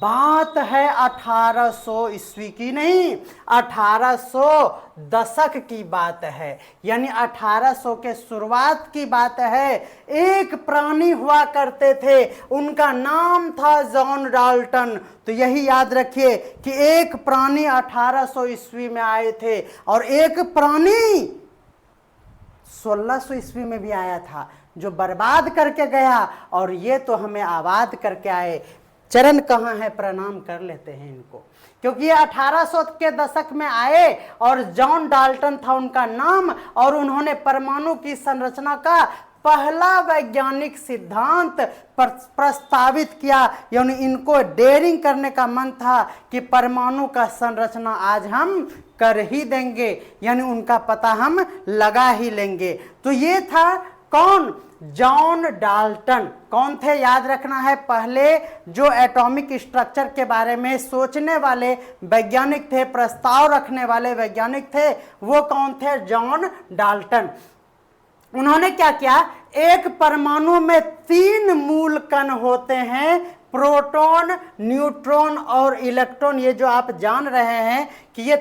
बात है 1800 ईस्वी की नहीं, 1800 दशक की बात है, यानी 1800 के शुरुआत की बात है। एक प्राणी हुआ करते थे, उनका नाम था जॉन डाल्टन। तो यही याद रखिए कि एक प्राणी 1800 ईस्वी में आए थे और एक प्राणी 1600 ईस्वी में भी आया था जो बर्बाद करके गया, और ये तो हमें आबाद करके आए। चरण कहाँ है, प्रणाम कर लेते हैं इनको, क्योंकि ये 1800 के दशक में आए और जॉन डाल्टन था उनका नाम, और उन्होंने परमाणु की संरचना का पहला वैज्ञानिक सिद्धांत प्रस्तावित किया। यानी इनको डेयरिंग करने का मन था कि परमाणु का संरचना आज हम कर ही देंगे, यानी उनका पता हम लगा ही लेंगे। तो ये था कौन, जॉन डाल्टन। कौन थे, याद रखना है, पहले जो एटॉमिक स्ट्रक्चर के बारे में सोचने वाले वैज्ञानिक थे, प्रस्ताव रखने वाले वैज्ञानिक थे, वो कौन थे, जॉन डाल्टन। उन्होंने क्या किया, एक परमाणु में 3 मूल कण होते हैं, प्रोटॉन, न्यूट्रॉन और इलेक्ट्रॉन। ये जो आप जान रहे हैं कि ये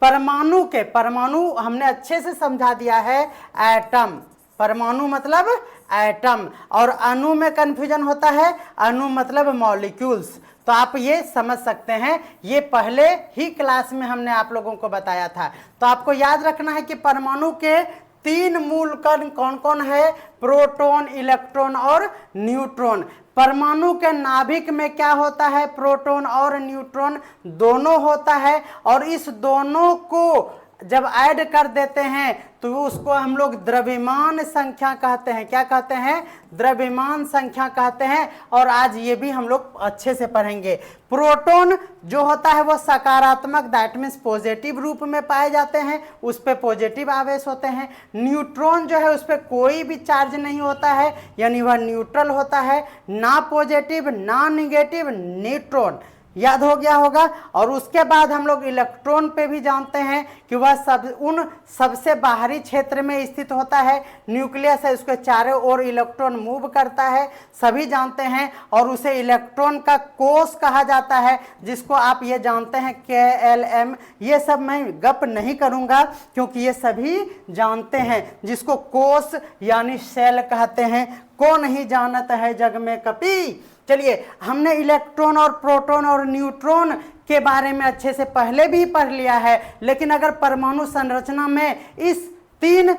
परमाणु हमने अच्छे से समझा दिया है, एटम। परमाणु मतलब एटम, और अणु में कंफ्यूजन होता है, अणु मतलब मॉलिक्यूल्स। तो आप ये समझ सकते हैं, ये पहले ही क्लास में हमने आप लोगों को बताया था। तो आपको याद रखना है कि परमाणु के 3 मूल कण कौन कौन है, प्रोटॉन, इलेक्ट्रॉन और न्यूट्रॉन। परमाणु के नाभिक में क्या होता है, प्रोटॉन और न्यूट्रॉन दोनों होता है, और इस दोनों को जब ऐड कर देते हैं तो उसको हम लोग द्रव्यमान संख्या कहते हैं। क्या कहते हैं, द्रव्यमान संख्या कहते हैं। और आज ये भी हम लोग अच्छे से पढ़ेंगे। प्रोटॉन जो होता है वो सकारात्मक, दैट मीन्स पॉजिटिव रूप में पाए जाते हैं, उस पर पॉजिटिव आवेश होते हैं। न्यूट्रॉन जो है उस पर कोई भी चार्ज नहीं होता है, यानी वह न्यूट्रल होता है, ना पॉजिटिव ना निगेटिव, न्यूट्रॉन। याद हो गया होगा। और उसके बाद हम लोग इलेक्ट्रॉन पे भी जानते हैं कि वह सबसे बाहरी क्षेत्र में स्थित होता है, न्यूक्लियस है, उसके चारों ओर इलेक्ट्रॉन मूव करता है, सभी जानते हैं। और उसे इलेक्ट्रॉन का कोष कहा जाता है, जिसको आप ये जानते हैं KLM। ये सब मैं गप नहीं करूंगा क्योंकि ये सभी जानते हैं, जिसको कोष यानी सेल कहते हैं। को नहीं जानत है जग में कपी। चलिए, हमने इलेक्ट्रॉन और प्रोटॉन और न्यूट्रॉन के बारे में अच्छे से पहले भी पढ़ लिया है, लेकिन अगर परमाणु संरचना में इस 3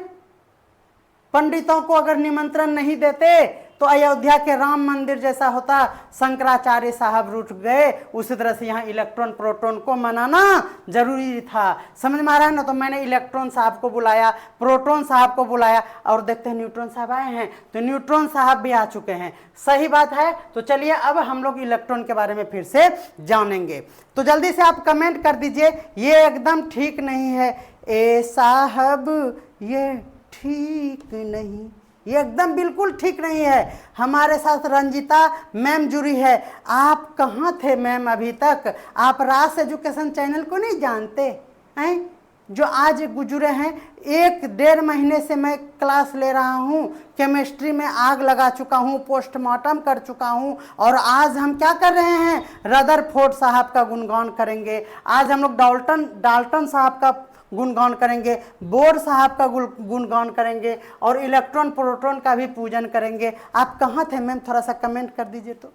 पंडितों को अगर निमंत्रण नहीं देते तो अयोध्या के राम मंदिर जैसा होता। शंकराचार्य साहब रूठ गए, उसी तरह से यहाँ इलेक्ट्रॉन प्रोटॉन को मनाना जरूरी था। समझ में आ रहा है ना। तो मैंने इलेक्ट्रॉन साहब को बुलाया, प्रोटॉन साहब को बुलाया, और देखते हैं न्यूट्रॉन साहब आए हैं, तो न्यूट्रॉन साहब भी आ चुके हैं। सही बात है। तो चलिए अब हम लोग इलेक्ट्रॉन के बारे में फिर से जानेंगे। तो जल्दी से आप कमेंट कर दीजिए, ये एकदम ठीक नहीं है। ए साहब ये ठीक नहीं, ये एकदम बिल्कुल ठीक नहीं है। हमारे साथ रंजिता मैम जुड़ी है। आप कहाँ थे मैम अभी तक? आप रास एजुकेशन चैनल को नहीं जानते हैं, जो आज गुजरे हैं। 1-1.5 महीने से मैं क्लास ले रहा हूँ, केमिस्ट्री में आग लगा चुका हूँ, पोस्टमार्टम कर चुका हूँ, और आज हम क्या कर रहे हैं, रदरफोर्ड साहब का गुणगान करेंगे। आज हम लोग डाल्टन साहब का गुणगान करेंगे, बोर साहब का गुणगान करेंगे, और इलेक्ट्रॉन प्रोटॉन का भी पूजन करेंगे। आप कहाँ थे मैम, थोड़ा सा कमेंट कर दीजिए। तो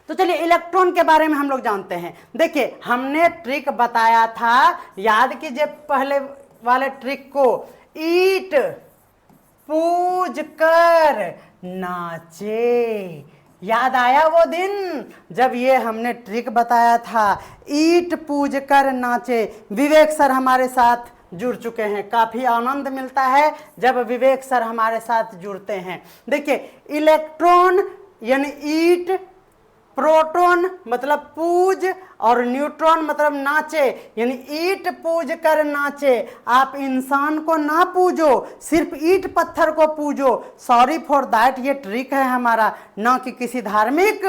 चलिए इलेक्ट्रॉन के बारे में हम लोग जानते हैं। देखिए, हमने ट्रिक बताया था, याद कीजिए पहले वाले ट्रिक को, ईट पूज कर नाचे। याद आया वो दिन जब ये हमने ट्रिक बताया था, ईट पूज कर नाचे। विवेक सर हमारे साथ जुड़ चुके हैं। काफ़ी आनंद मिलता है जब विवेक सर हमारे साथ जुड़ते हैं। देखिए, इलेक्ट्रॉन यानी ईट, प्रोटॉन मतलब पूज, और न्यूट्रॉन मतलब नाचे, यानी ईट पूज कर नाचे। आप इंसान को ना पूजो, सिर्फ ईट पत्थर को पूजो। सॉरी फॉर दैट, ये ट्रिक है हमारा, ना कि किसी धार्मिक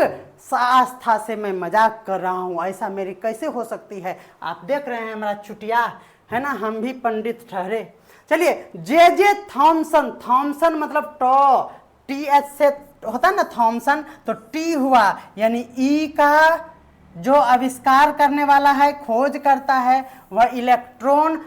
आस्था से मैं मजाक कर रहा हूँ। ऐसा मेरी कैसे हो सकती है? आप देख रहे हैं हमारा चुटिया है ना, हम भी पंडित ठहरे। चलिए, जे थॉमसन, थॉमसन मतलब TH से होता है ना थॉमसन, तो टी हुआ, यानी ई का जो आविष्कार करने वाला है, खोज करता है, वह इलेक्ट्रॉन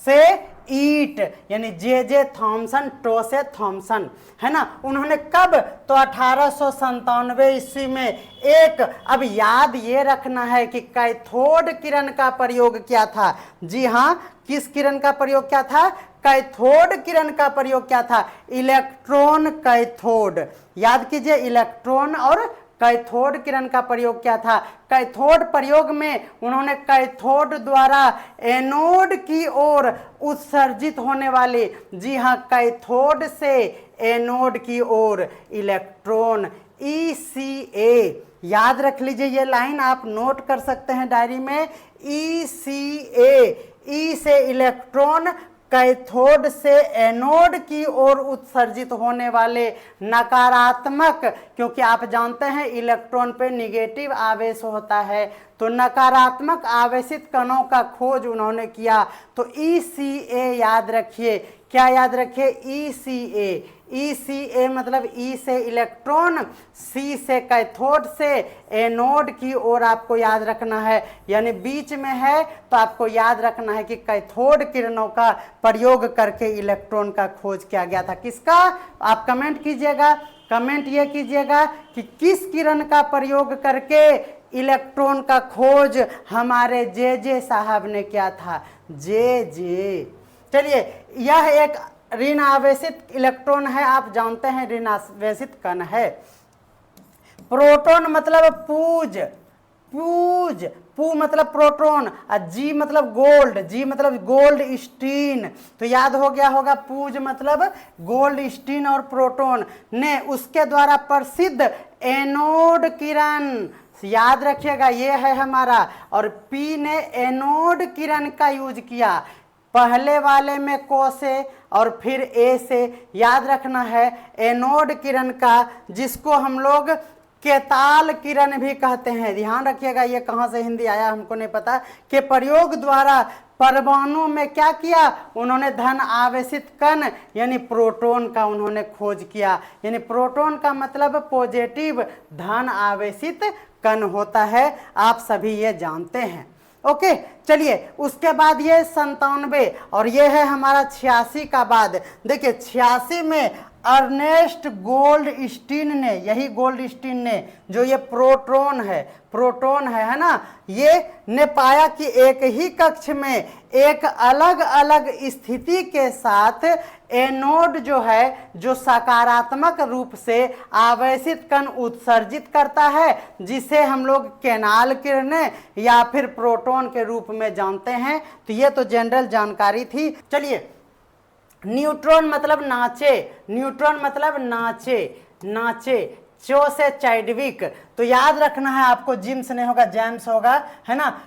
से ईट, यानी जे थॉमसन, टोसे थॉमसन, है ना। उन्होंने कब, तो 1897 ईस्वी में एक, अब याद ये रखना है कि कैथोड किरण का प्रयोग किया था। जी हाँ, किस किरण का प्रयोग किया था? कैथोड किरण का प्रयोग किया था, इलेक्ट्रॉन कैथोड। याद कीजिए, इलेक्ट्रॉन और कैथोड किरण का प्रयोग किया था। कैथोड प्रयोग में उन्होंने कैथोड द्वारा एनोड की ओर उत्सर्जित होने वाले, जी हाँ, कैथोड से एनोड की ओर इलेक्ट्रॉन, ECA, याद रख लीजिए, ये लाइन आप नोट कर सकते हैं डायरी में, ECA, ई से इलेक्ट्रॉन, कैथोड से एनोड की ओर उत्सर्जित होने वाले नकारात्मक, क्योंकि आप जानते हैं इलेक्ट्रॉन पे निगेटिव आवेश होता है, तो नकारात्मक आवेशित कणों का खोज उन्होंने किया। तो ECA याद रखिए, क्या याद रखिए? ECA, ECA मतलब ई से इलेक्ट्रॉन, सी से कैथोड से एनोड की ओर आपको याद रखना है, यानी बीच में है, तो आपको याद रखना है कि कैथोड किरणों का प्रयोग करके इलेक्ट्रॉन का खोज किया गया था। किसका? आप कमेंट कीजिएगा, कमेंट ये कीजिएगा कि किस किरण का प्रयोग करके इलेक्ट्रॉन का खोज हमारे जे साहब ने किया था। जे। चलिए, यह एक ऋण आवेशित इलेक्ट्रॉन है, आप जानते हैं ऋण आवेशित कण है। प्रोटॉन मतलब पूज, पू मतलब प्रोटॉन, और जी मतलब गोल्ड, जी मतलब गोल्ड स्टीन, तो याद हो गया होगा, पूज मतलब गोल्ड स्टीन और प्रोटॉन ने उसके द्वारा प्रसिद्ध एनोड किरण, याद रखिएगा ये है हमारा, और पी ने एनोड किरण का यूज किया, पहले वाले में को से और फिर ए से, याद रखना है एनोड किरण का, जिसको हम लोग केताल किरण भी कहते हैं। ध्यान रखिएगा, ये कहाँ से हिंदी आया हमको नहीं पता, के प्रयोग द्वारा परमाणु में क्या किया उन्होंने? धन आवेशित कण यानी प्रोटॉन का उन्होंने खोज किया, यानी प्रोटॉन का मतलब पॉजिटिव धन आवेशित कण होता है, आप सभी ये जानते हैं। ओके, चलिए उसके बाद ये 97 और ये है हमारा 86 का बाद। देखिए 86 में अर्नेस्ट गोल्डस्टीन ने, यही गोल्डस्टीन ने, जो ये प्रोटॉन है ना, ये ने पाया कि एक ही कक्ष में एक अलग अलग स्थिति के साथ एनोड जो है, जो सकारात्मक रूप से आवेशित कण उत्सर्जित करता है, जिसे हम लोग केनाल किरणें या फिर प्रोटॉन के रूप में जानते हैं। तो ये तो जनरल जानकारी थी। चलिए, न्यूट्रॉन मतलब नाचे, न्यूट्रॉन मतलब नाचे, चो से चैडविक, तो याद रखना है आपको, जिम्स नहीं होगा, जेम्स होगा, है ना।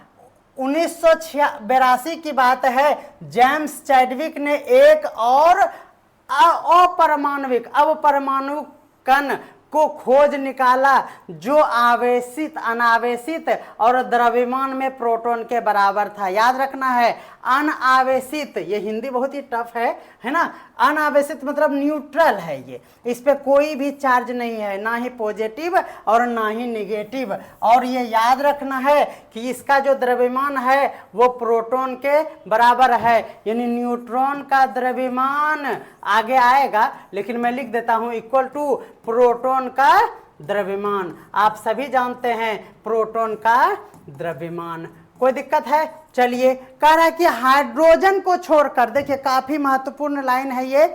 1982 की बात है, जेम्स चैडविक ने एक और अपरमाणविक कण को खोज निकाला, जो आवेशित, अनावेशित और द्रव्यमान में प्रोटॉन के बराबर था। याद रखना है, अनावेशित, ये हिंदी बहुत ही टफ है ना। अनावेशित मतलब न्यूट्रल है, ये इस पे कोई भी चार्ज नहीं है, ना ही पॉजिटिव और ना ही निगेटिव। और ये याद रखना है कि इसका जो द्रव्यमान है वो प्रोटॉन के बराबर है, यानी न्यूट्रॉन का द्रव्यमान आगे आएगा, लेकिन मैं लिख देता हूं इक्वल टू प्रोटॉन का द्रव्यमान। आप सभी जानते हैं प्रोटॉन का द्रव्यमान। कोई दिक्कत है? चलिए, कह रहा है कि हाइड्रोजन को छोड़कर, देखिए काफी महत्वपूर्ण लाइन है ये,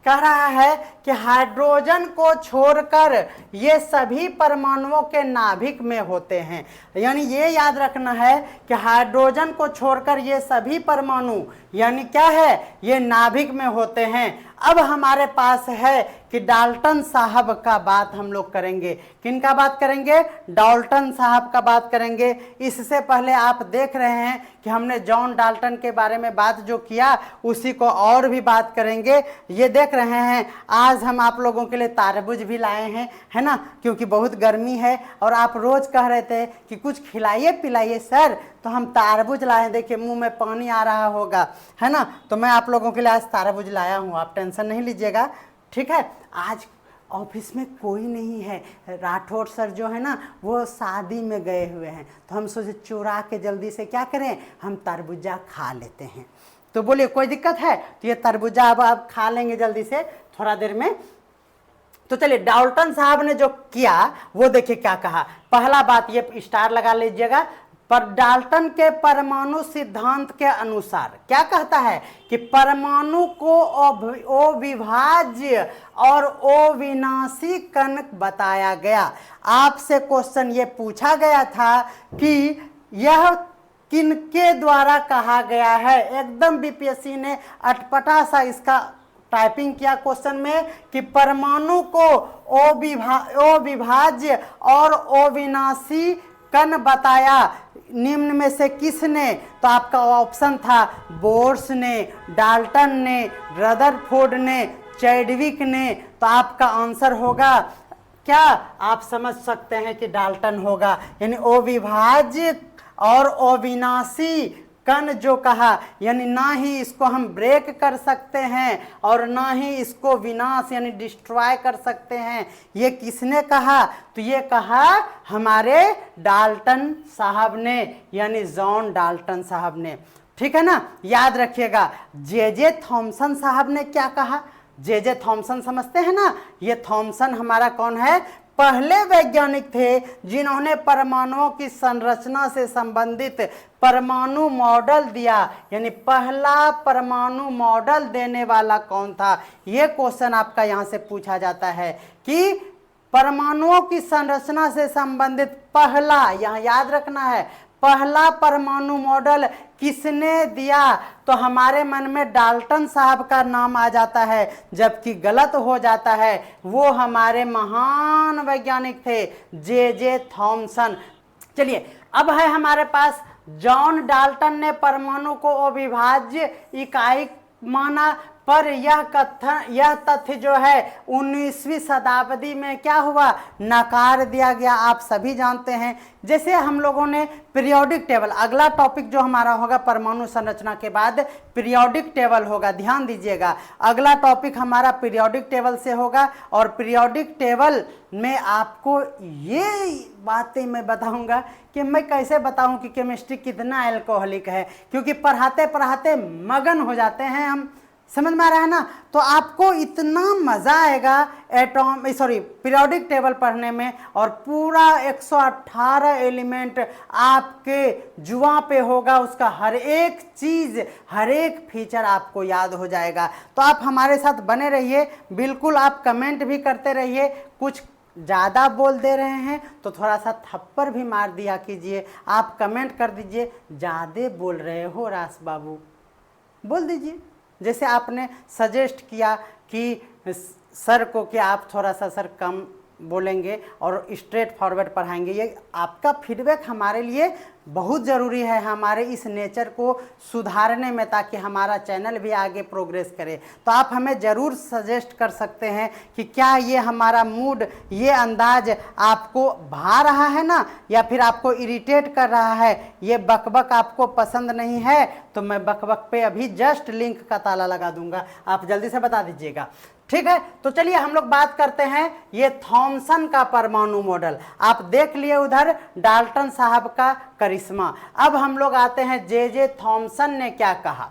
कह रहा है कि हाइड्रोजन को छोड़कर ये सभी परमाणुओं के नाभिक में होते हैं। यानी ये याद रखना है कि हाइड्रोजन को छोड़कर ये सभी परमाणु यानी क्या है, ये नाभिक में होते हैं। अब हमारे पास है कि डाल्टन साहब का बात हम लोग करेंगे। किन का बात करेंगे? डाल्टन साहब का बात करेंगे। इससे पहले आप देख रहे हैं कि हमने जॉन डाल्टन के बारे में बात जो किया, उसी को और भी बात करेंगे। ये देख रहे हैं, आज हम आप लोगों के लिए तारबूज भी लाए हैं, है ना, क्योंकि बहुत गर्मी है और आप रोज कह रहे थे कि कुछ खिलाइए पिलाइए सर, तो हम तारबूज लाए। देखिए मुंह में पानी आ रहा होगा, है ना, तो मैं आप लोगों के लिए आज तारबूज लाया हूँ, आप टेंशन नहीं लीजिएगा, ठीक है। आज ऑफिस में कोई नहीं है, राठौड़ सर जो है ना वो शादी में गए हुए हैं, तो हम सोचे चुरा के जल्दी से क्या करें, हम तरबूजा खा लेते हैं। तो बोलिए कोई दिक्कत है? तो ये तरबूजा अब आप खा लेंगे जल्दी से थोड़ा देर में। तो चलिए डाल्टन साहब ने जो किया वो देखिए क्या कहा। पहला बात, ये स्टार लगा लीजिएगा, पर डाल्टन के परमाणु सिद्धांत के अनुसार क्या कहता है कि परमाणु को अविभाज्य और अविनाशी कण बताया गया। आपसे क्वेश्चन ये पूछा गया था कि यह किनके द्वारा कहा गया है। एकदम बीपीएससी ने अटपटा सा इसका टाइपिंग किया क्वेश्चन में कि परमाणु को अविभाज्य और अविनाशी कण बताया निम्न में से किसने। तो आपका ऑप्शन था बोर्स ने, डाल्टन ने, रदरफोर्ड ने, चैडविक ने। तो आपका आंसर होगा क्या, आप समझ सकते हैं कि डाल्टन होगा। यानी अविभाज्य और अविनाशी कण जो कहा, यानी ना ही इसको हम ब्रेक कर सकते हैं और ना ही इसको विनाश यानी डिस्ट्रॉय कर सकते हैं, ये किसने कहा। तो ये कहा हमारे डाल्टन साहब ने, यानी जॉन डाल्टन साहब ने। ठीक है ना, याद रखिएगा। जे थॉमसन साहब ने क्या कहा। जे थॉमसन समझते हैं ना, ये थॉमसन हमारा कौन है, पहले वैज्ञानिक थे जिन्होंने परमाणुओं की संरचना से संबंधित परमाणु मॉडल दिया। यानी पहला परमाणु मॉडल देने वाला कौन था, यह क्वेश्चन आपका यहां से पूछा जाता है कि परमाणुओं की संरचना से संबंधित पहला, यहां याद रखना है, पहला परमाणु मॉडल किसने दिया। तो हमारे मन में डाल्टन साहब का नाम आ जाता है, जबकि गलत हो जाता है। वो हमारे महान वैज्ञानिक थे जे थॉमसन। चलिए अब है हमारे पास जॉन डाल्टन ने परमाणु को अविभाज्य इकाई माना, पर यह तथ्य जो है 19वीं शताब्दी में क्या हुआ, नकार दिया गया। आप सभी जानते हैं, जैसे हम लोगों ने पीरियोडिक टेबल, अगला टॉपिक जो हमारा होगा परमाणु संरचना के बाद पीरियोडिक टेबल होगा, ध्यान दीजिएगा। अगला टॉपिक हमारा पीरियोडिक टेबल से होगा और पीरियोडिक टेबल में आपको ये बातें मैं बताऊंगा कि मैं कैसे बताऊं कि केमिस्ट्री कितना अल्कोहलिक है, क्योंकि पढ़ाते पढ़ाते मगन हो जाते हैं हम, समझ में आ रहा है ना। तो आपको इतना मजा आएगा पीरियोडिक टेबल पढ़ने में, और पूरा 118 एलिमेंट आपके जुआ पे होगा, उसका हर एक चीज, हर एक फीचर आपको याद हो जाएगा। तो आप हमारे साथ बने रहिए, बिल्कुल आप कमेंट भी करते रहिए। कुछ ज़्यादा बोल दे रहे हैं तो थोड़ा सा थप्पड़ भी मार दिया कीजिए। आप कमेंट कर दीजिए ज़्यादा बोल रहे हो रास बाबू, बोल दीजिए। जैसे आपने सजेस्ट किया कि सर को कि आप थोड़ा सा सर कम बोलेंगे और स्ट्रेट फॉरवर्ड पढ़ाएंगे, ये आपका फीडबैक हमारे लिए बहुत ज़रूरी है, हमारे इस नेचर को सुधारने में, ताकि हमारा चैनल भी आगे प्रोग्रेस करे। तो आप हमें ज़रूर सजेस्ट कर सकते हैं कि क्या ये हमारा मूड, ये अंदाज आपको भा रहा है ना, या फिर आपको इरिटेट कर रहा है, ये बकबक आपको पसंद नहीं है। तो मैं बकबक पे अभी जस्ट लिंक का ताला लगा दूंगा, आप जल्दी से बता दीजिएगा। ठीक है, तो चलिए हम लोग बात करते हैं ये थॉमसन का परमाणु मॉडल। आप देख लिए उधर डाल्टन साहब का करिश्मा। अब हम लोग आते हैं जे थॉमसन ने क्या कहा,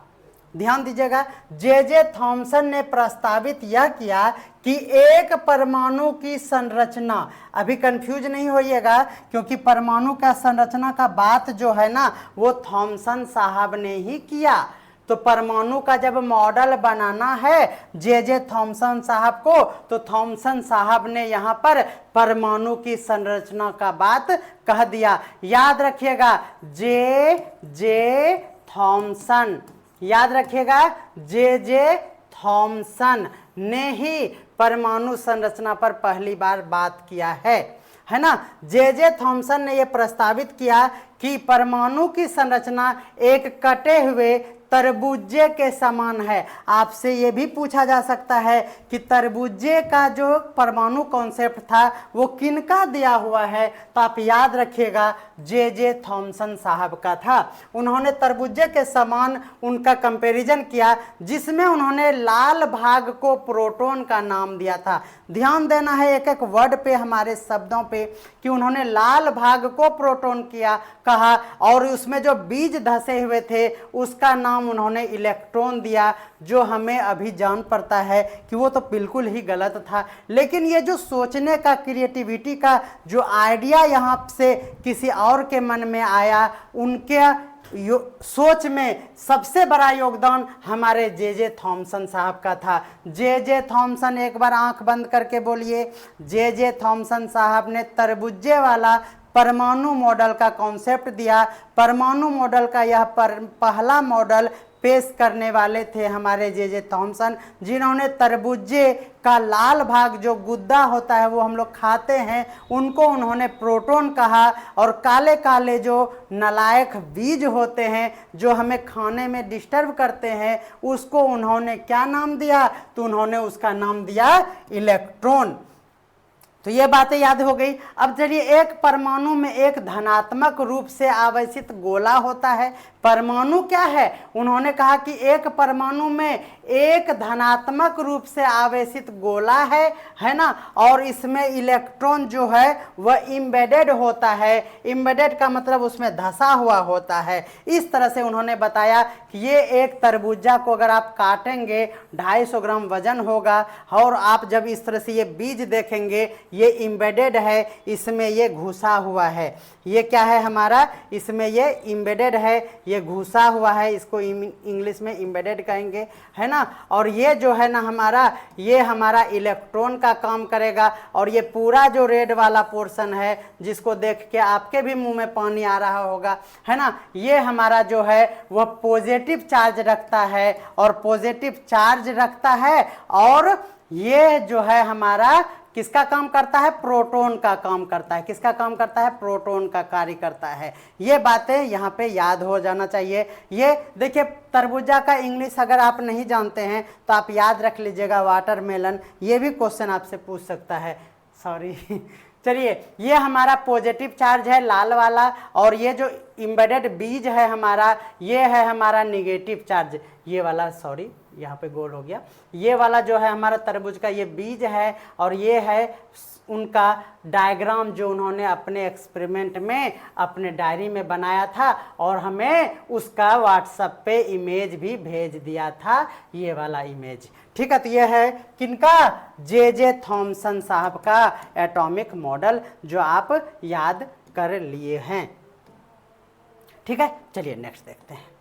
ध्यान दीजिएगा। जे थॉमसन ने प्रस्तावित यह किया कि एक परमाणु की संरचना, अभी कंफ्यूज नहीं होइएगा, क्योंकि परमाणु का संरचना का बात जो है ना वो थॉमसन साहब ने ही किया। तो परमाणु का जब मॉडल बनाना है जे थॉमसन साहब को, तो थॉमसन साहब ने यहाँ पर परमाणु की संरचना का बात कह दिया। याद रखिएगा जे थॉमसन, याद रखिएगा जे थॉमसन ने ही परमाणु संरचना पर पहली बार बात किया है ना। जे थॉमसन ने यह प्रस्तावित किया कि परमाणु की संरचना एक कटे हुए तरबूजे के समान है। आपसे ये भी पूछा जा सकता है कि तरबूजे का जो परमाणु कॉन्सेप्ट था वो किनका दिया हुआ है, तो आप याद रखिएगा जे थॉमसन साहब का था। उन्होंने तरबूजे के समान उनका कंपैरिजन किया, जिसमें उन्होंने लाल भाग को प्रोटॉन का नाम दिया था। ध्यान देना है एक एक वर्ड पे, हमारे शब्दों पे, कि उन्होंने लाल भाग को प्रोटॉन किया कहा, और उसमें जो बीज धसे हुए थे उसका नाम उन्होंने इलेक्ट्रॉन दिया, जो हमें अभी जान पड़ता है कि वो तो बिल्कुल ही गलत था। लेकिन ये जो सोचने का, क्रिएटिविटी का जो आइडिया यहाँ से किसी और के मन में आया, उनके सोच में सबसे बड़ा योगदान हमारे जे थॉमसन साहब का था। जे थॉमसन, एक बार आंख बंद करके बोलिए, जे थॉमसन साहब ने तरबूजे वाला परमाणु मॉडल का कॉन्सेप्ट दिया। परमाणु मॉडल का यह पहला मॉडल पेश करने वाले थे हमारे जे थॉमसन, जिन्होंने तरबूजे का लाल भाग जो गुद्दा होता है वो हम लोग खाते हैं, उनको उन्होंने प्रोटॉन कहा, और काले काले जो नालायक बीज होते हैं जो हमें खाने में डिस्टर्ब करते हैं, उसको उन्होंने क्या नाम दिया, तो उन्होंने उसका नाम दिया इलेक्ट्रॉन। तो ये बातें याद हो गई। अब चलिए, एक परमाणु में एक धनात्मक रूप से आवेशित गोला होता है। परमाणु क्या है? उन्होंने कहा कि एक परमाणु में एक धनात्मक रूप से आवेशित गोला है ना, और इसमें इलेक्ट्रॉन जो है वह इम्बेडेड होता है। इम्बेडेड का मतलब उसमें धसा हुआ होता है। इस तरह से उन्होंने बताया कि ये एक तरबूजा को अगर आप काटेंगे 250 ग्राम वजन होगा, और आप जब इस तरह से ये बीज देखेंगे, ये इम्बेडेड है, इसमें ये घुसा हुआ है। ये क्या है हमारा? इसमें ये इम्बेडेड है, ये घुसा हुआ है, इसको इंग्लिश में इम्बेडेड कहेंगे, है ना। और ये जो है ना हमारा, ये हमारा इलेक्ट्रॉन का काम करेगा। और ये पूरा जो रेड वाला पोर्शन है, जिसको देख के आपके भी मुंह में पानी आ रहा होगा, है ना, ये हमारा जो है वह पॉजिटिव चार्ज रखता है, और पॉजिटिव चार्ज रखता है। और ये जो है हमारा किसका काम करता है? प्रोटॉन का काम करता है। किसका काम करता है? प्रोटॉन का कार्य करता है। ये बातें यहाँ पे याद हो जाना चाहिए। ये देखिए, तरबूजा का इंग्लिश अगर आप नहीं जानते हैं तो आप याद रख लीजिएगा, वाटरमेलन। ये भी क्वेश्चन आपसे पूछ सकता है, सॉरी। चलिए, ये हमारा पॉजिटिव चार्ज है लाल वाला, और ये जो इम्बेडेड बीज है हमारा, ये है हमारा निगेटिव चार्ज, ये वाला, सॉरी यहाँ पे गोल हो गया। ये वाला जो है हमारा तरबूज का ये बीज है, और ये है उनका डायग्राम जो उन्होंने अपने एक्सपेरिमेंट में अपने डायरी में बनाया था, और हमें उसका व्हाट्सएप पे इमेज भी भेज दिया था, ये वाला इमेज। ठीक है, तो ये है किनका? जे थॉमसन साहब का एटॉमिक मॉडल, जो आप याद कर लिए हैं। ठीक है, चलिए नेक्स्ट देखते हैं।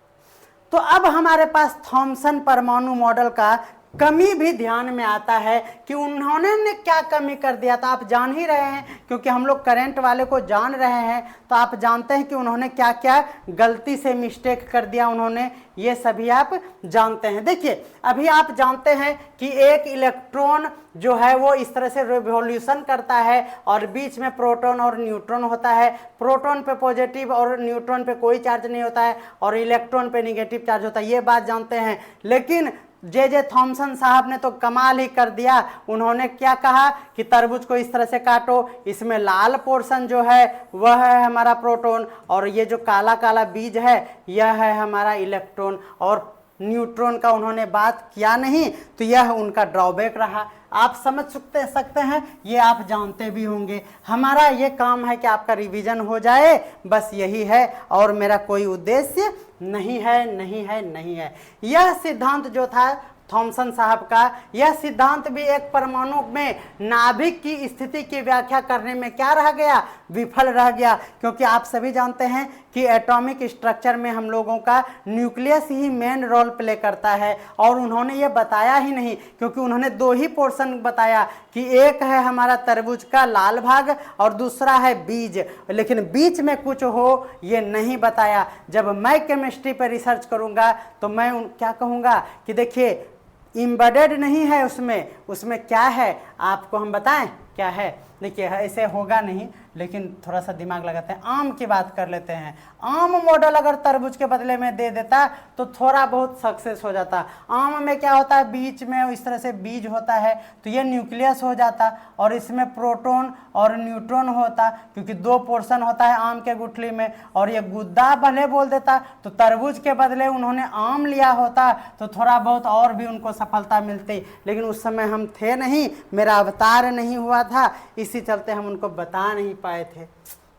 तो अब हमारे पास थॉमसन परमाणु मॉडल का कमी भी ध्यान में आता है कि उन्होंने क्या कमी कर दिया था। आप जान ही रहे हैं, क्योंकि हम लोग करंट वाले को जान रहे हैं, तो आप जानते हैं कि उन्होंने क्या क्या गलती से मिस्टेक कर दिया उन्होंने, ये सभी आप जानते हैं। देखिए, अभी आप जानते हैं कि एक इलेक्ट्रॉन जो है वो इस तरह से रिवॉल्यूशन करता है, और बीच में प्रोटॉन और न्यूट्रॉन होता है। प्रोटॉन पे पॉजिटिव और न्यूट्रॉन पे कोई चार्ज नहीं होता है, और इलेक्ट्रॉन पे नेगेटिव चार्ज होता है, ये बात जानते हैं। लेकिन जे थॉमसन साहब ने तो कमाल ही कर दिया। उन्होंने क्या कहा कि तरबूज को इस तरह से काटो, इसमें लाल पोर्शन जो है वह है हमारा प्रोटॉन, और ये जो काला काला बीज है यह है हमारा इलेक्ट्रॉन, और न्यूट्रॉन का उन्होंने बात किया नहीं, तो यह उनका ड्रॉबैक रहा। आप समझ सकते हैं, ये आप जानते भी होंगे। हमारा ये काम है कि आपका रिवीजन हो जाए, बस यही है, और मेरा कोई उद्देश्य नहीं है। यह सिद्धांत जो था थॉमसन साहब का, यह सिद्धांत भी एक परमाणु में नाभिक की स्थिति की व्याख्या करने में क्या रह गया? विफल रह गया। क्योंकि आप सभी जानते हैं कि एटॉमिक स्ट्रक्चर में हम लोगों का न्यूक्लियस ही मेन रोल प्ले करता है, और उन्होंने ये बताया ही नहीं, क्योंकि उन्होंने दो ही पोर्शन बताया कि एक है हमारा तरबूज का लाल भाग और दूसरा है बीज, लेकिन बीच में कुछ हो ये नहीं बताया। जब मैं केमिस्ट्री पर रिसर्च करूंगा तो मैं क्या कहूँगा कि देखिए, इम्बेडेड नहीं है उसमें क्या है, आपको हम बताएं? क्या है। देखिए ऐसे होगा नहीं, लेकिन थोड़ा सा दिमाग लगाते हैं। आम की बात कर लेते हैं। आम मॉडल अगर तरबूज के बदले में दे देता तो थोड़ा बहुत सक्सेस हो जाता। आम में क्या होता है, बीच में इस तरह से बीज होता है, तो ये न्यूक्लियस हो जाता और इसमें प्रोटॉन और न्यूट्रॉन होता, क्योंकि 2 पोर्शन होता है आम के गुठली में। और ये गुद्दा भले बोल देता तो तरबूज के बदले उन्होंने आम लिया होता तो थोड़ा बहुत और भी उनको सफलता मिलती, लेकिन उस समय हम थे नहीं, मेरा अवतार नहीं हुआ था, इसी चलते हम उनको बता नहीं पाए थे।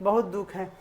बहुत दुख है।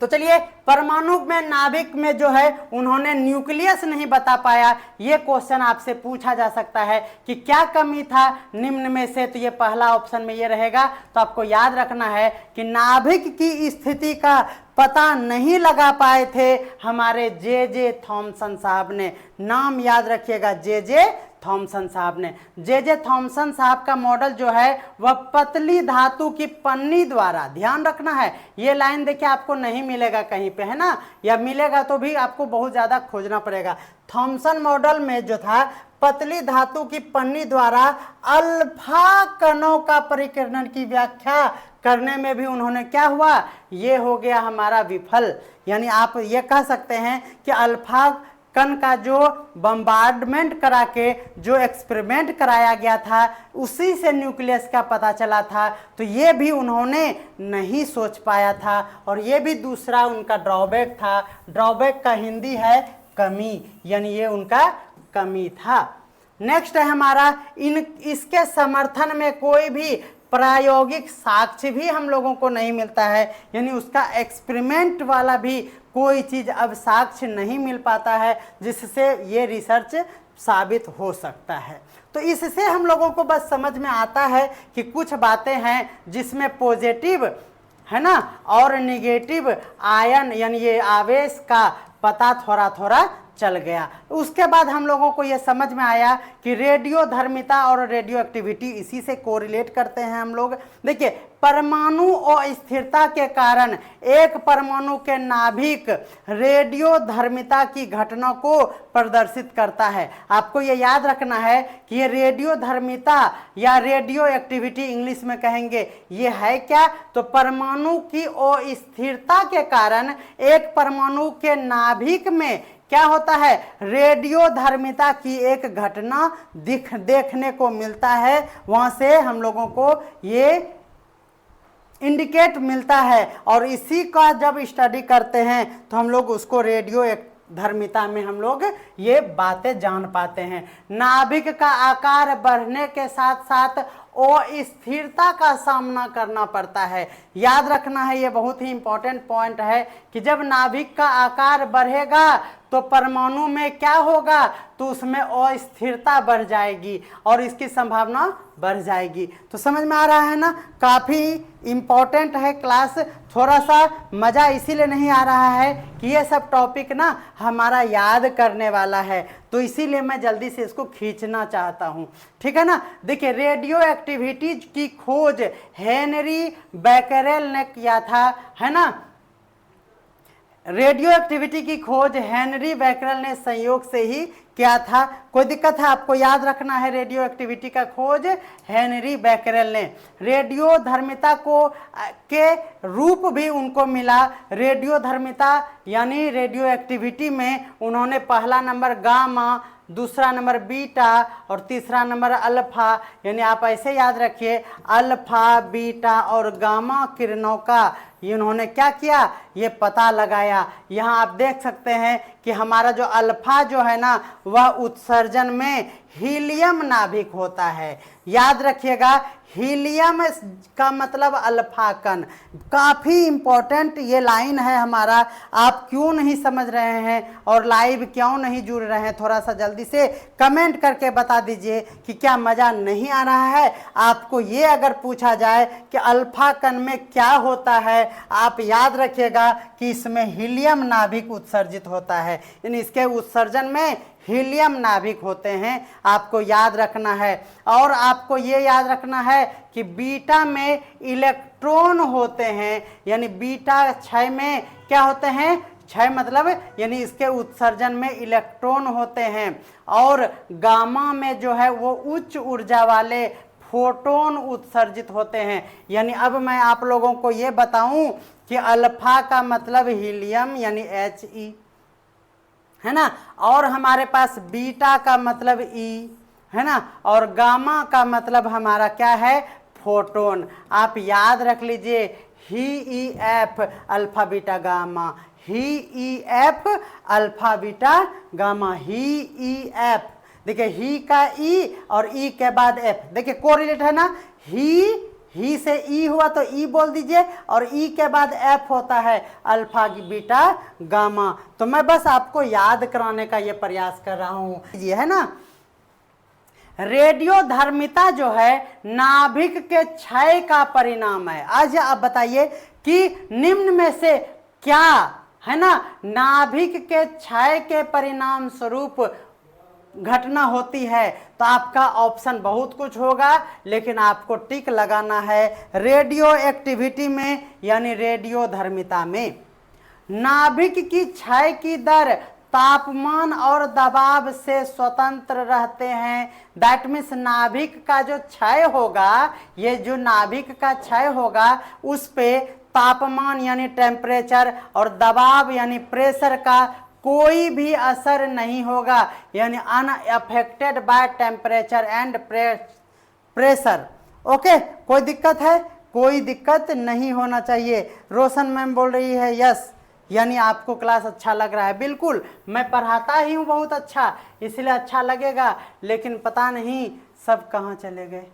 तो चलिए, परमाणु में नाभिक में जो है उन्होंने न्यूक्लियस नहीं बता पाया। ये क्वेश्चन आपसे पूछा जा सकता है कि क्या कमी था निम्न में से, तो ये पहला ऑप्शन में ये रहेगा। तो आपको याद रखना है कि नाभिक की स्थिति का पता नहीं लगा पाए थे हमारे जे थॉमसन साहब ने। नाम याद रखिएगा, जे थॉमसन साहब ने। जे थॉमसन साहब का मॉडल जो है वह पतली धातु की पन्नी द्वारा, ध्यान रखना है ये लाइन देखिए आपको नहीं मिलेगा कहीं पे, है ना, या मिलेगा तो भी आपको बहुत ज्यादा खोजना पड़ेगा। थॉमसन मॉडल में जो था पतली धातु की पन्नी द्वारा अल्फा कणों का परिकिरण की व्याख्या करने में भी उन्होंने क्या हुआ, ये हो गया हमारा विफल। यानी आप ये कह सकते हैं कि अल्फा कण का जो बम्बार्डमेंट करा के जो एक्सपेरिमेंट कराया गया था उसी से न्यूक्लियस का पता चला था, तो ये भी उन्होंने नहीं सोच पाया था और ये भी दूसरा उनका ड्रॉबैक था। ड्रॉबैक का हिंदी है कमी, यानी ये उनका कमी था। नेक्स्ट है हमारा, इसके समर्थन में कोई भी प्रायोगिक साक्ष्य भी हम लोगों को नहीं मिलता है, यानी उसका एक्सपेरिमेंट वाला भी कोई चीज अब साक्ष्य नहीं मिल पाता है जिससे ये रिसर्च साबित हो सकता है। तो इससे हम लोगों को बस समझ में आता है कि कुछ बातें हैं जिसमें पॉजिटिव है ना और निगेटिव आयन यानी ये आवेश का पता थोड़ा थोड़ा चल गया। उसके बाद हम लोगों को यह समझ में आया कि रेडियो धर्मिता और रेडियो एक्टिविटी इसी से कोरिलेट करते हैं हम लोग। देखिए, परमाणु अस्थिरता के कारण एक परमाणु के नाभिक रेडियो धर्मिता की घटना को प्रदर्शित करता है। आपको ये याद रखना है कि ये रेडियो धर्मिता या रेडियो एक्टिविटी इंग्लिश में कहेंगे, ये है क्या, तो परमाणु की अस्थिरता के कारण एक परमाणु के नाभिक में क्या होता है, रेडियो धर्मिता की एक घटना देखने को मिलता है। वहां से हम लोगों को ये इंडिकेट मिलता है और इसी का जब स्टडी करते हैं तो हम लोग उसको रेडियो धर्मिता में हम लोग ये बातें जान पाते हैं। नाभिक का आकार बढ़ने के साथ साथ अस्थिरता का सामना करना पड़ता है। याद रखना है, ये बहुत ही इंपॉर्टेंट पॉइंट है कि जब नाभिक का आकार बढ़ेगा तो परमाणु में क्या होगा, तो उसमें अस्थिरता बढ़ जाएगी और इसकी संभावना बढ़ जाएगी। तो समझ में आ रहा है ना, काफ़ी इम्पोर्टेंट है क्लास। थोड़ा सा मज़ा इसीलिए नहीं आ रहा है कि ये सब टॉपिक ना हमारा याद करने वाला है, तो इसीलिए मैं जल्दी से इसको खींचना चाहता हूँ, ठीक है ना। देखिए, रेडियो एक्टिविटी की खोज हेनरी बैकरेल ने किया था, है ना। रेडियो एक्टिविटी की खोज हेनरी बैकरेल ने संयोग से ही किया था। कोई दिक्कत है, आपको याद रखना है रेडियो एक्टिविटी का खोज हेनरी बैकरेल ने। रेडियो धर्मिता को के रूप भी उनको मिला। रेडियो धर्मिता यानी रेडियो एक्टिविटी में उन्होंने पहला नंबर गामा, दूसरा नंबर बीटा और तीसरा नंबर अल्फा, यानी आप ऐसे याद रखिए अल्फा, बीटा और गामा किरणों का इन्होंने क्या किया, ये पता लगाया। यहाँ आप देख सकते हैं कि हमारा जो अल्फा जो है ना वह उत्सर्जन में हीलियम नाभिक होता है। याद रखिएगा, हीलियम का मतलब अल्फा कण। काफ़ी इंपॉर्टेंट ये लाइन है हमारा। आप क्यों नहीं समझ रहे हैं और लाइव क्यों नहीं जुड़ रहे हैं, थोड़ा सा जल्दी से कमेंट करके बता दीजिए कि क्या मज़ा नहीं आ रहा है आपको। ये अगर पूछा जाए कि अल्फा कण में क्या होता है, आप याद रखिएगा कि इसमें हीलियम नाभिक उत्सर्जित होता है, यानी इसके उत्सर्जन में हीलियम नाभिक होते हैं, आपको याद रखना है। और आपको ये याद रखना है कि बीटा में इलेक्ट्रॉन होते हैं, यानी बीटा क्षय में क्या होते हैं, क्षय मतलब यानी इसके उत्सर्जन में इलेक्ट्रॉन होते हैं। और गामा में जो है वो उच्च ऊर्जा वाले फोटोन उत्सर्जित होते हैं। यानी अब मैं आप लोगों को ये बताऊं कि अल्फा का मतलब हीलियम यानी He है ना, और हमारे पास बीटा का मतलब E है ना, और गामा का मतलब हमारा क्या है, फोटोन। आप याद रख लीजिए, H E F alpha beta gamma, H E F alpha beta gamma, H E F. देखिए ही का ई और ई के बाद एफ, देखिए कोरिलेट है ना, ही से ई हुआ तो ई बोल दीजिए, और ई के बाद एफ होता है अल्फा बीटा गामा। तो मैं बस आपको याद कराने का ये प्रयास कर रहा हूं, ये है ना। रेडियो धर्मिता जो है नाभिक के क्षय का परिणाम है। आज आप बताइए कि निम्न में से क्या है ना नाभिक के क्षय के परिणाम स्वरूप घटना होती है। तो आपका ऑप्शन बहुत कुछ होगा, लेकिन आपको टिक लगाना है रेडियो एक्टिविटी में यानी रेडियो धर्मिता में। नाभिक की क्षय की दर तापमान और दबाव से स्वतंत्र रहते हैं। दैट मीन्स नाभिक का जो क्षय होगा, ये जो नाभिक का क्षय होगा उस पे तापमान यानी टेम्परेचर और दबाव यानी प्रेशर का कोई भी असर नहीं होगा, यानी unaffected by temperature and pressure. Okay, कोई दिक्कत है? कोई दिक्कत नहीं होना चाहिए। रोशन मैम बोल रही है यस, यानी आपको क्लास अच्छा लग रहा है। बिल्कुल, मैं पढ़ाता ही हूँ बहुत अच्छा, इसलिए अच्छा लगेगा, लेकिन पता नहीं सब कहाँ चले गए।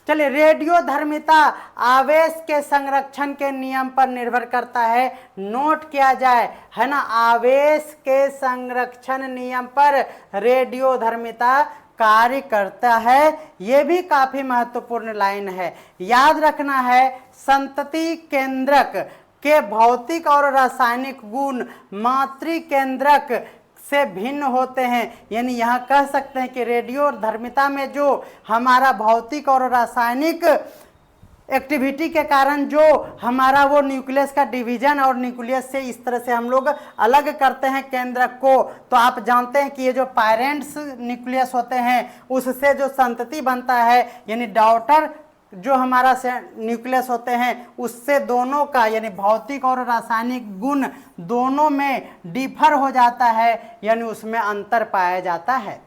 चलिए, रेडियो धर्मिता आवेश के संरक्षण के नियम पर निर्भर करता है। नोट किया जाए, है ना, आवेश के संरक्षण नियम पर रेडियो धर्मिता कार्य करता है। ये भी काफी महत्वपूर्ण लाइन है, याद रखना है। संतति केंद्रक के भौतिक और रासायनिक गुण मातृ केंद्रक से भिन्न होते हैं। यानी यहाँ कह सकते हैं कि रेडियो धर्मिता में जो हमारा भौतिक और रासायनिक एक्टिविटी के कारण जो हमारा वो न्यूक्लियस का डिवीजन और न्यूक्लियस से इस तरह से हम लोग अलग करते हैं केंद्रक को, तो आप जानते हैं कि ये जो पेरेंट्स न्यूक्लियस होते हैं उससे जो संतति बनता है, यानी डॉटर जो हमारा न्यूक्लियस होते हैं उससे दोनों का यानी भौतिक और रासायनिक गुण दोनों में डिफर हो जाता है, यानी उसमें अंतर पाया जाता है।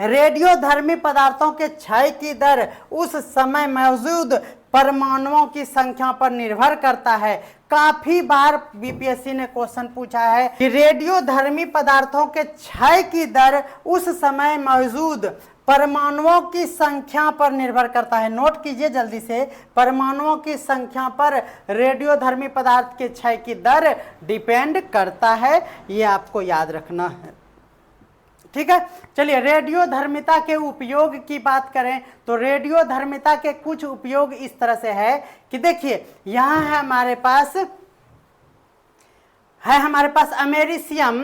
रेडियोधर्मी पदार्थों के क्षय की दर उस समय मौजूद परमाणुओं की संख्या पर निर्भर करता है। काफी बार बीपीएससी ने क्वेश्चन पूछा है कि रेडियोधर्मी पदार्थों के क्षय की दर उस समय मौजूद परमाणुओं की संख्या पर निर्भर करता है। नोट कीजिए जल्दी से, परमाणुओं की संख्या पर रेडियोधर्मी पदार्थ के क्षय की दर डिपेंड करता है, ये आपको याद रखना है। ठीक है, चलिए रेडियोधर्मिता के उपयोग की बात करें तो रेडियोधर्मिता के कुछ उपयोग इस तरह से है कि देखिए यहां है हमारे पास अमेरिशियम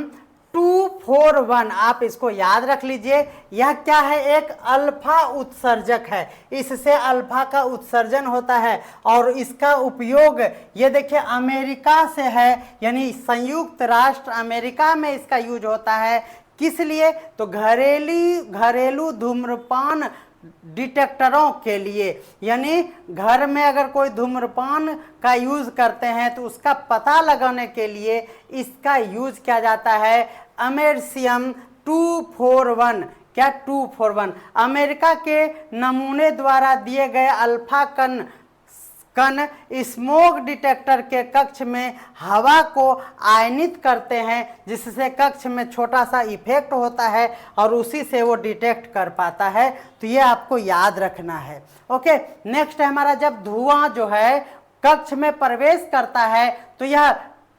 241, आप इसको याद रख लीजिए। यह क्या है, एक अल्फा उत्सर्जक है, इससे अल्फा का उत्सर्जन होता है और इसका उपयोग ये देखिए अमेरिका से है, यानी संयुक्त राष्ट्र अमेरिका में इसका यूज होता है। किस लिए, तो घरेलू धूम्रपान डिटेक्टरों के लिए, यानी घर में अगर कोई धूम्रपान का यूज करते हैं तो उसका पता लगाने के लिए इसका यूज किया जाता है। अमेरिशियम 241, क्या 241 अमेरिका के नमूने द्वारा दिए गए अल्फा कण स्मोक डिटेक्टर के कक्ष में हवा को आयनित करते हैं, जिससे कक्ष में छोटा सा इफेक्ट होता है और उसी से वो डिटेक्ट कर पाता है। तो ये आपको याद रखना है। ओके, नेक्स्ट है हमारा, जब धुआं जो है कक्ष में प्रवेश करता है तो यह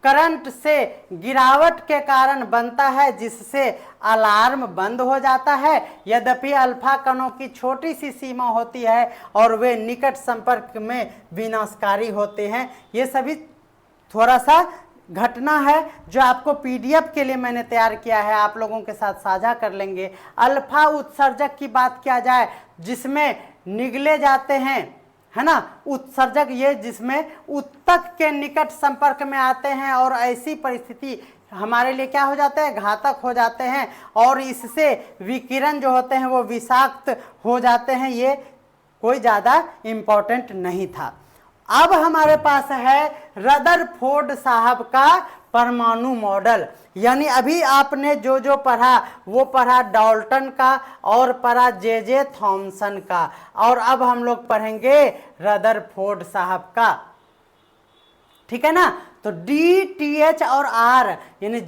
करंट से गिरावट के कारण बनता है, जिससे अलार्म बंद हो जाता है। यद्यपि अल्फा कणों की छोटी सी सीमा होती है और वे निकट संपर्क में विनाशकारी होते हैं। ये सभी थोड़ा सा घटना है जो आपको पीडीएफ के लिए मैंने तैयार किया है, आप लोगों के साथ साझा कर लेंगे। अल्फा उत्सर्जक की बात किया जाए जिसमें निगले जाते हैं, है ना, उत्सर्जक ये जिसमें उत्तक के निकट संपर्क में आते हैं और ऐसी परिस्थिति हमारे लिए क्या हो जाता है, घातक हो जाते हैं और इससे विकिरण जो होते हैं वो विषाक्त हो जाते हैं। ये कोई ज़्यादा इम्पोर्टेंट नहीं था। अब हमारे पास है रदरफोर्ड साहब का परमाणु मॉडल। यानी अभी आपने जो जो पढ़ा वो पढ़ा डाल्टन का और पढ़ा जे थॉमसन का, और अब हम लोग पढ़ेंगे रदरफोर्ड साहब का। ठीक है ना। तो DTH और R यानी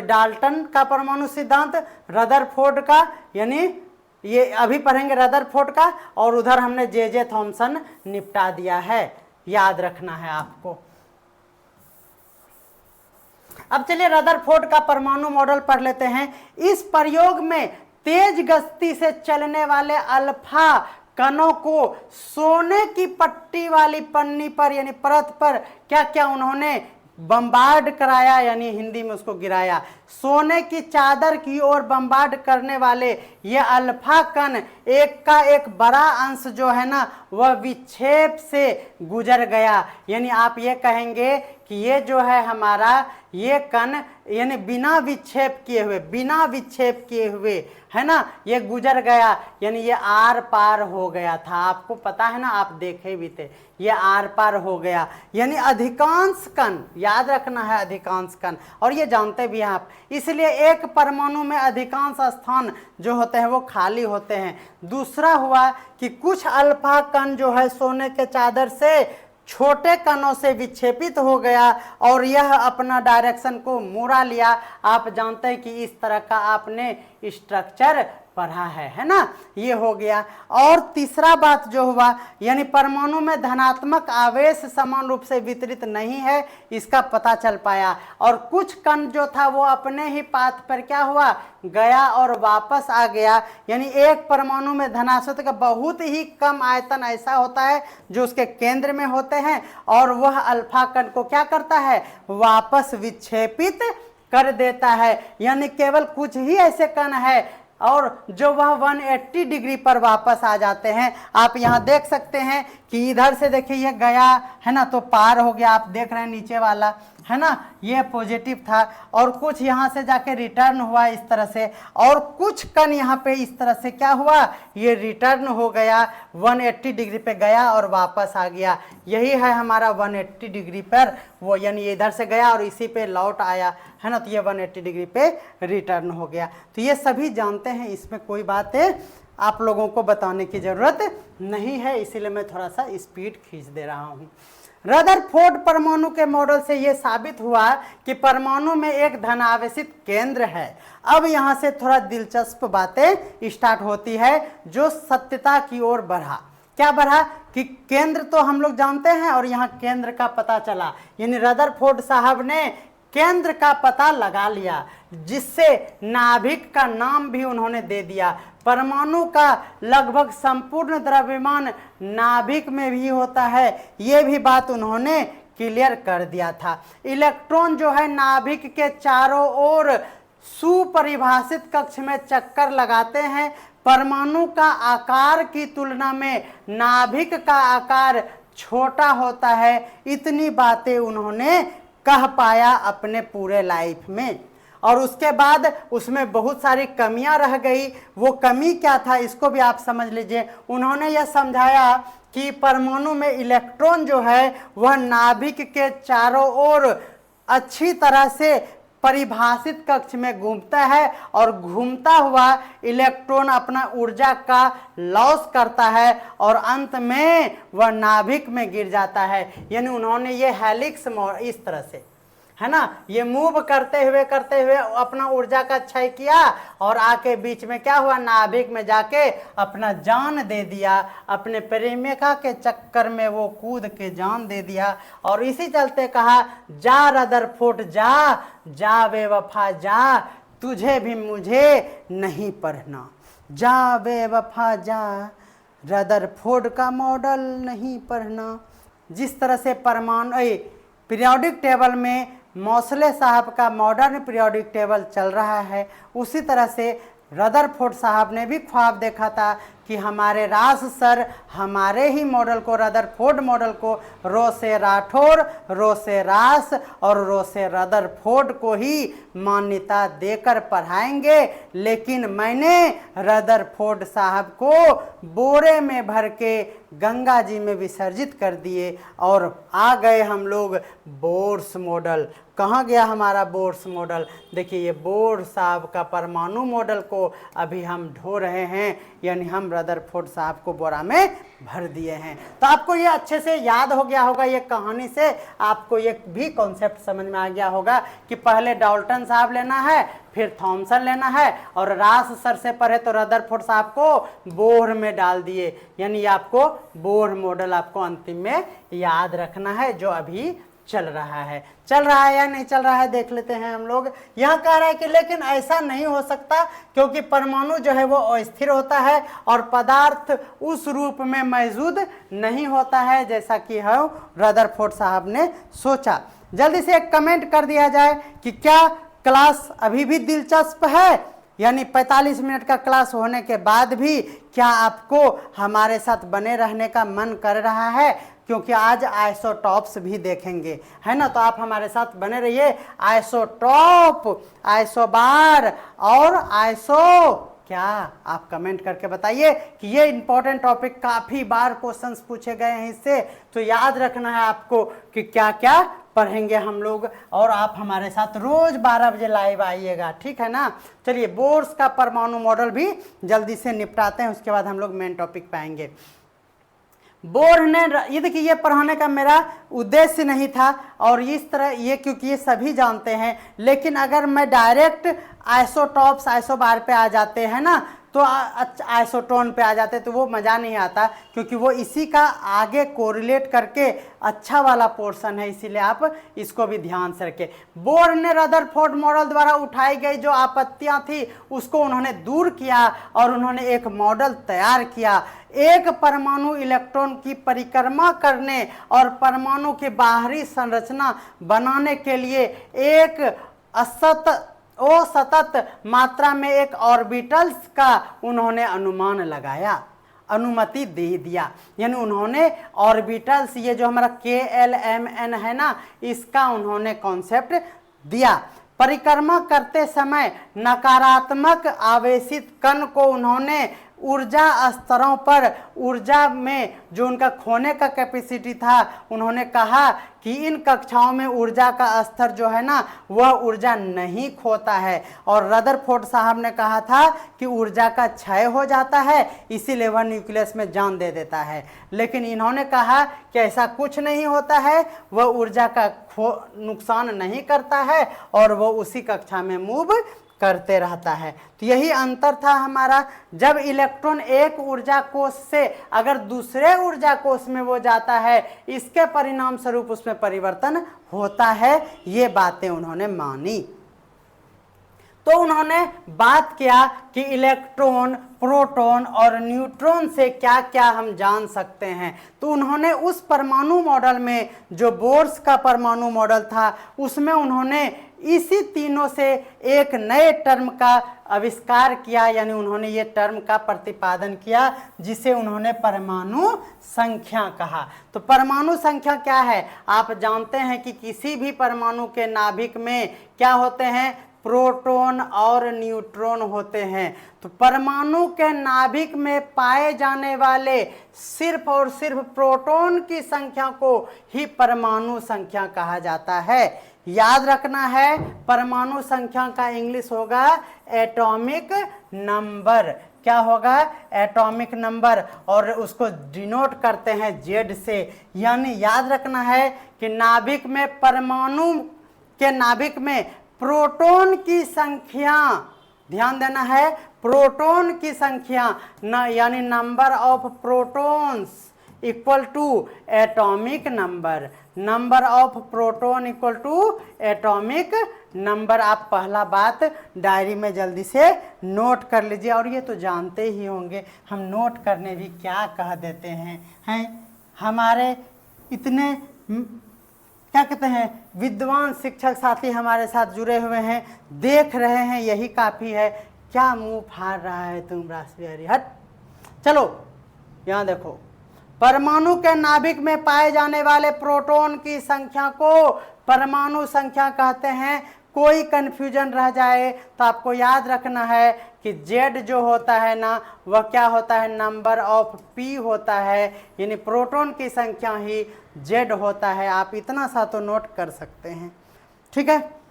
डाल्टन का परमाणु सिद्धांत, रदरफोर्ड का यानी ये अभी पढ़ेंगे रदरफोर्ड का, और उधर हमने जे थॉमसन निपटा दिया है, याद रखना है आपको। अब चलिए रदरफोर्ड का परमाणु मॉडल पढ़ लेते हैं। इस प्रयोग में तेज गति से चलने वाले अल्फा कणों को सोने की पट्टी वाली पन्नी पर यानी परत पर क्या क्या उन्होंने बम्बार्ड कराया, यानी हिंदी में उसको गिराया। सोने की चादर की ओर बम्बार्ड करने वाले ये अल्फा कण एक का एक बड़ा अंश जो है ना वह विक्षेप से गुजर गया। यानी आप ये कहेंगे कि ये जो है हमारा ये कण यानी बिना विक्षेप किए हुए है ना ये गुजर गया, यानी ये आर पार हो गया था। आपको पता है ना, आप देखे भी थे, ये आर पार हो गया। यानी अधिकांश कण, याद रखना है अधिकांश कण, और ये जानते भी हैं आप। इसलिए एक परमाणु में अधिकांश स्थान जो होते हैं वो खाली होते हैं। दूसरा हुआ कि कुछ अल्फा कण जो है सोने के चादर से छोटे कणों से विक्षेपित हो गया और यह अपना डायरेक्शन को मोड़ा लिया। आप जानते हैं कि इस तरह का आपने स्ट्रक्चर पढ़ा है ना, ये हो गया। और तीसरा बात जो हुआ यानी परमाणु में धनात्मक आवेश समान रूप से वितरित नहीं है, इसका पता चल पाया। और कुछ कण जो था वो अपने ही पाथ पर क्या हुआ, गया और वापस आ गया। यानी एक परमाणु में धनात्मक का बहुत ही कम आयतन ऐसा होता है जो उसके केंद्र में होते हैं, और वह अल्फा कण को क्या करता है, वापस विक्षेपित कर देता है। यानी केवल कुछ ही ऐसे कण है और जो वह 180 डिग्री पर वापस आ जाते हैं। आप यहाँ देख सकते हैं कि इधर से देखिए ये गया है ना, तो पार हो गया, आप देख रहे हैं नीचे वाला है ना, ये पॉजिटिव था, और कुछ यहाँ से जाके रिटर्न हुआ इस तरह से, और कुछ कण यहाँ पे इस तरह से क्या हुआ, ये रिटर्न हो गया, 180 डिग्री पे गया और वापस आ गया। यही है हमारा 180 डिग्री पर वो, यानी ये इधर से गया और इसी पे लौट आया है ना, तो ये 180 डिग्री पे रिटर्न हो गया। तो ये सभी जानते हैं, इसमें कोई बात है आप लोगों को बताने की जरूरत नहीं है, इसीलिए मैं थोड़ा सा स्पीड खींच दे रहा हूँ। रदरफोर्ड परमाणु के मॉडल से यह साबित हुआ कि परमाणु में एक धनावेशित केंद्र है। अब यहाँ से थोड़ा दिलचस्प बातें स्टार्ट होती है जो सत्यता की ओर बढ़ा। क्या बढ़ा कि केंद्र तो हम लोग जानते हैं, और यहाँ केंद्र का पता चला, यानी रदरफोर्ड साहब ने केंद्र का पता लगा लिया, जिससे नाभिक का नाम भी उन्होंने दे दिया। परमाणु का लगभग संपूर्ण द्रव्यमान नाभिक में भी होता है, ये भी बात उन्होंने क्लियर कर दिया था। इलेक्ट्रॉन जो है नाभिक के चारों ओर सुपरिभाषित कक्ष में चक्कर लगाते हैं। परमाणु का आकार की तुलना में नाभिक का आकार छोटा होता है। इतनी बातें उन्होंने कह पाया अपने पूरे लाइफ में, और उसके बाद उसमें बहुत सारी कमियां रह गई। वो कमी क्या था इसको भी आप समझ लीजिए। उन्होंने यह समझाया कि परमाणु में इलेक्ट्रॉन जो है वह नाभिक के चारों ओर अच्छी तरह से परिभाषित कक्ष में घूमता है, और घूमता हुआ इलेक्ट्रॉन अपना ऊर्जा का लॉस करता है और अंत में वह नाभिक में गिर जाता है। यानी उन्होंने ये हेलिक्स इस तरह से है ना, ये मूव करते हुए अपना ऊर्जा का क्षय किया, और आके बीच में क्या हुआ, नाभिक में जाके अपना जान दे दिया। अपने प्रेमिका के चक्कर में वो कूद के जान दे दिया, और इसी चलते कहा, जा रदरफोर्ड जा, जा बेवफा जा, तुझे भी मुझे नहीं पढ़ना। जा बेवफा जा, रदरफोर्ड का मॉडल नहीं पढ़ना। जिस तरह से परमाणु पीरियोडिक टेबल में मोसले साहब का मॉडर्न पीरियोडिक टेबल चल रहा है, उसी तरह से रदरफोर्ड साहब ने भी ख्वाब देखा था कि हमारे रास सर हमारे ही मॉडल को, रदरफोर्ड मॉडल को रो से राठौर, रो से रास और रो से रदरफोर्ड को ही मान्यता देकर पढ़ाएंगे। लेकिन मैंने रदरफोर्ड साहब को बोरे में भर के गंगा जी में विसर्जित कर दिए और आ गए हम लोग बोर्स मॉडल। कहाँ गया हमारा बोर्स मॉडल? देखिए ये बोर साहब का परमाणु मॉडल को अभी हम ढो रहे हैं, यानी हम रदरफोर्ड साहब को बोरा में भर दिए हैं। तो आपको ये अच्छे से याद हो गया होगा, ये कहानी से आपको ये भी कॉन्सेप्ट समझ में आ गया होगा कि पहले डाल्टन साहब लेना है, फिर थॉमसन लेना है, और रास सर से पढ़े तो रदरफोर्ड साहब को बोर में डाल दिए, यानी आपको बोर मॉडल आपको अंतिम में याद रखना है जो अभी चल रहा है। चल रहा है या नहीं चल रहा है देख लेते हैं हम लोग। यहाँ कह रहा है कि लेकिन ऐसा नहीं हो सकता क्योंकि परमाणु जो है वो अस्थिर होता है और पदार्थ उस रूप में मौजूद नहीं होता है जैसा कि है रदरफोर्ड साहब ने सोचा। जल्दी से एक कमेंट कर दिया जाए कि क्या क्लास अभी भी दिलचस्प है, यानी 45 मिनट का क्लास होने के बाद भी क्या आपको हमारे साथ बने रहने का मन कर रहा है? क्योंकि आज आइसोटॉप्स भी देखेंगे, है ना। तो आप हमारे साथ बने रहिए। आइसोटॉप, आइसोबार और आइसो क्या, आप कमेंट करके बताइए कि ये इंपॉर्टेंट टॉपिक काफ़ी बार क्वेश्चंस पूछे गए हैं इससे, तो याद रखना है आपको कि क्या क्या पढ़ेंगे हम लोग। और आप हमारे साथ रोज 12 बजे लाइव आइएगा, ठीक है ना। चलिए बोर्स का परमाणु मॉडल भी जल्दी से निपटाते हैं, उसके बाद हम लोग मेन टॉपिक पे आएंगे। बोर ने, ये देखिए ये पढ़ाने का मेरा उद्देश्य नहीं था और इस तरह ये, क्योंकि ये सभी जानते हैं, लेकिन अगर मैं डायरेक्ट आइसोटॉप्स आइसोबार पे आ जाते हैं ना, तो आइसोटोन पे आ जाते तो वो मज़ा नहीं आता, क्योंकि वो इसी का आगे कोरिलेट करके अच्छा वाला पोर्शन है, इसीलिए आप इसको भी ध्यान से रखें। बोर ने रदरफोर्ड मॉडल द्वारा उठाई गई जो आपत्तियां थी उसको उन्होंने दूर किया और उन्होंने एक मॉडल तैयार किया। एक परमाणु इलेक्ट्रॉन की परिक्रमा करने और परमाणु की बाहरी संरचना बनाने के लिए एक असतत मात्रा में एक ऑर्बिटल्स का उन्होंने अनुमान लगाया, अनुमति दे दिया, यानी उन्होंने ऑर्बिटल्स, ये जो हमारा KLMN है ना, इसका उन्होंने कॉन्सेप्ट दिया। परिक्रमा करते समय नकारात्मक आवेशित कण को उन्होंने ऊर्जा स्तरों पर, ऊर्जा में जो उनका खोने का कैपेसिटी था, उन्होंने कहा कि इन कक्षाओं में ऊर्जा का स्तर जो है ना वह ऊर्जा नहीं खोता है। और रदरफोर्ड साहब ने कहा था कि ऊर्जा का क्षय हो जाता है, इसीलिए वह न्यूक्लियस में जान दे देता है। लेकिन इन्होंने कहा कि ऐसा कुछ नहीं होता है, वह ऊर्जा का नुकसान नहीं करता है और वह उसी कक्षा में मूव करते रहता है। तो यही अंतर था हमारा। जब इलेक्ट्रॉन एक ऊर्जा कोष से अगर दूसरे ऊर्जा कोष में वो जाता है, इसके परिणाम स्वरूप उसमें परिवर्तन होता है, ये बातें उन्होंने मानी। तो उन्होंने बात किया कि इलेक्ट्रॉन, प्रोटॉन और न्यूट्रॉन से क्या क्या हम जान सकते हैं। तो उन्होंने उस परमाणु मॉडल में, जो बोर्स का परमाणु मॉडल था, उसमें उन्होंने इसी तीनों से एक नए टर्म का आविष्कार किया, यानी उन्होंने ये टर्म का प्रतिपादन किया जिसे उन्होंने परमाणु संख्या कहा। तो परमाणु संख्या क्या है? आप जानते हैं कि किसी भी परमाणु के नाभिक में क्या होते हैं? प्रोटॉन और न्यूट्रॉन होते हैं। तो परमाणु के नाभिक में पाए जाने वाले सिर्फ और सिर्फ प्रोटॉन की संख्या को ही परमाणु संख्या कहा जाता है। याद रखना है, परमाणु संख्या का इंग्लिश होगा एटॉमिक नंबर। क्या होगा? एटॉमिक नंबर, और उसको डिनोट करते हैं Z से। यानी याद रखना है कि नाभिक में, परमाणु के नाभिक में प्रोटॉन की संख्या, ध्यान देना है, प्रोटॉन की संख्या यानी number of protons equal to atomic number. Number of proton equal to atomic number. आप पहला बात डायरी में जल्दी से नोट कर लीजिए, और ये तो जानते ही होंगे, हम नोट करने भी क्या कह देते हैं हमारे इतने क्या कहते हैं विद्वान शिक्षक साथी हमारे साथ जुड़े हुए हैं, देख रहे हैं, यही काफ़ी है। क्या मुंह फाड़ रहा है तुम रासबिहारी, हट। चलो यहाँ देखो, परमाणु के नाभिक में पाए जाने वाले प्रोटॉन की संख्या को परमाणु संख्या कहते हैं। कोई कंफ्यूजन रह जाए तो आपको याद रखना है कि Z जो होता है ना, वह क्या होता है, नंबर ऑफ P होता है, यानी प्रोटॉन की संख्या ही Z होता है। आप इतना सा तो नोट कर सकते हैं, ठीक है।